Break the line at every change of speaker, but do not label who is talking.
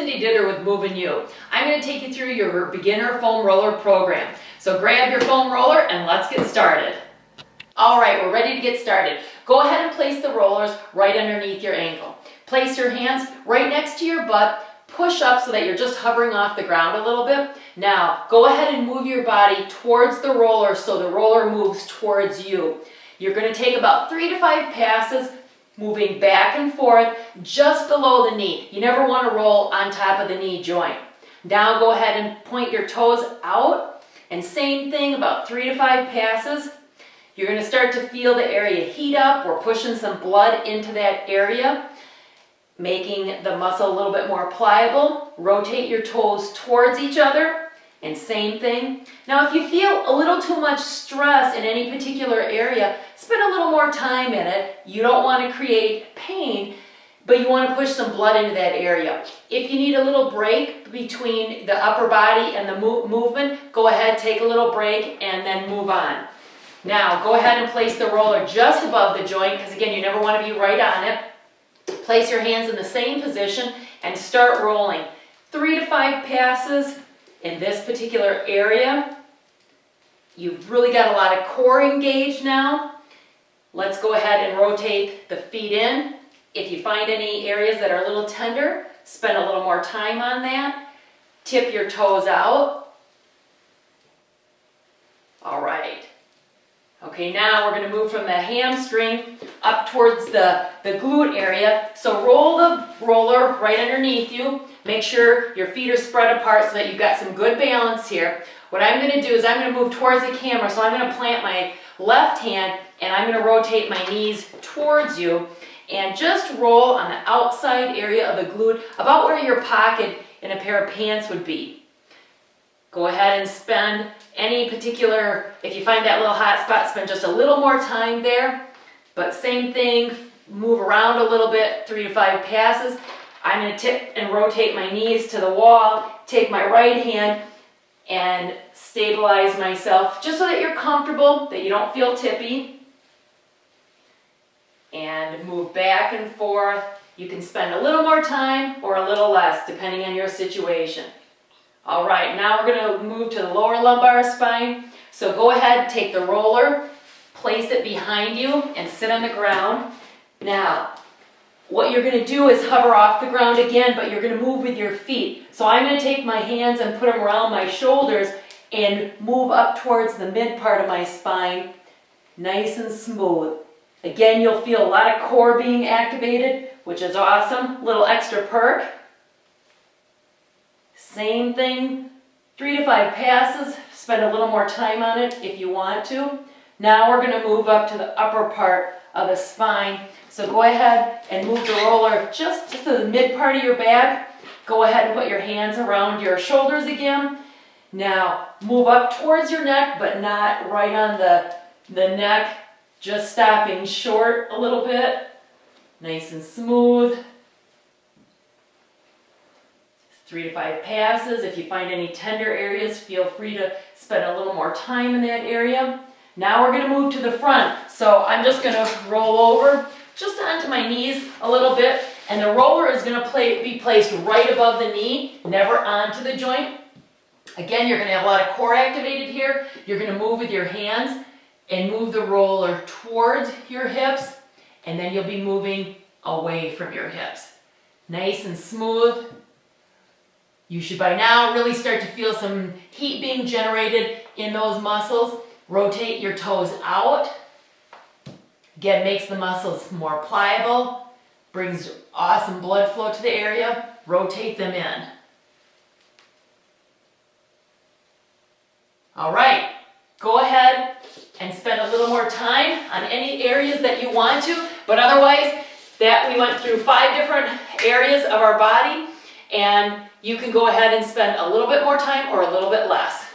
diddy-ditter with moving you. I'm going to take you through your beginner foam roller program. So grab your foam roller and let's get started. All right, we're ready to get started. Go ahead and place the rollers right underneath your ankle. Place your hands right next to your butt. Push up so that you're just hovering off the ground a little bit. Now, go ahead and move your body towards the roller so the roller moves towards you. You're going to take about 3 to 5 passes, moving back and forth just below the knee. You never want to roll on top of the knee joint. Now go ahead and point your toes out, and same thing, about 3 to 5 passes. You're going to start to feel the area heat up. We're pushing some blood into that area, making the muscle a little bit more pliable. Rotate your toes towards each other, and same thing. Now if you feel a little too much stress in any particular area, spend a little more time in it. You don't want to create pain, but you want to push some blood into that area. If you need a little break between the upper body and the movement, go ahead, take a little break, and then move on. Now go ahead and place the roller just above the joint, because again, you never want to be right on it. Place your hands in the same position and start rolling. 3 to 5 passes in this particular area. You've really got a lot of core engaged now. Let's go ahead and rotate the feet in. If you find any areas that are a little tender, spend a little more time on that. Tip your toes out. All right. Okay, now we're going to move from the hamstring up towards the glute area. So roll the roller right underneath you. Make sure your feet are spread apart so that you've got some good balance here. What I'm going to do is I'm going to move towards the camera. So I'm going to plant my left hand and I'm going to rotate my knees towards you and just roll on the outside area of the glute, about where your pocket in a pair of pants would be. Go ahead and spend any particular, if you find that little hot spot, spend just a little more time there. But same thing, move around a little bit, 3 to 5 passes. I'm going to tip and rotate my knees to the wall, take my right hand and stabilize myself just so that you're comfortable, that you don't feel tippy. And move back and forth. You can spend a little more time or a little less, depending on your situation. All right, now we're going to move to the lower lumbar spine. So go ahead, take the roller, place it behind you, and sit on the ground. Now, what you're going to do is hover off the ground again, but you're going to move with your feet. So I'm going to take my hands and put them around my shoulders and move up towards the mid part of my spine, nice and smooth. Again, you'll feel a lot of core being activated, which is awesome. Little extra perk. Same thing, 3 to 5 passes. Spend a little more time on it if you want to. Now we're going to move up to the upper part of the spine. So go ahead and move the roller just to the mid part of your back. Go ahead and put your hands around your shoulders again. Now move up towards your neck, but not right on the neck. Just stopping short a little bit. Nice and smooth. 3 to 5 passes. If you find any tender areas, feel free to spend a little more time in that area. Now we're going to move to the front. So I'm just going to roll over just onto my knees a little bit, and the roller is going to be placed right above the knee, never onto the joint. Again, you're going to have a lot of core activated here. You're going to move with your hands and move the roller towards your hips, and then you'll be moving away from your hips. Nice and smooth. You should by now really start to feel some heat being generated in those muscles. Rotate your toes out. Again, makes the muscles more pliable, brings awesome blood flow to the area. Rotate them in. All right, go ahead and spend a little more time on any areas that you want to, but otherwise, that we went through 5 different areas of our body, and you can go ahead and spend a little bit more time or a little bit less.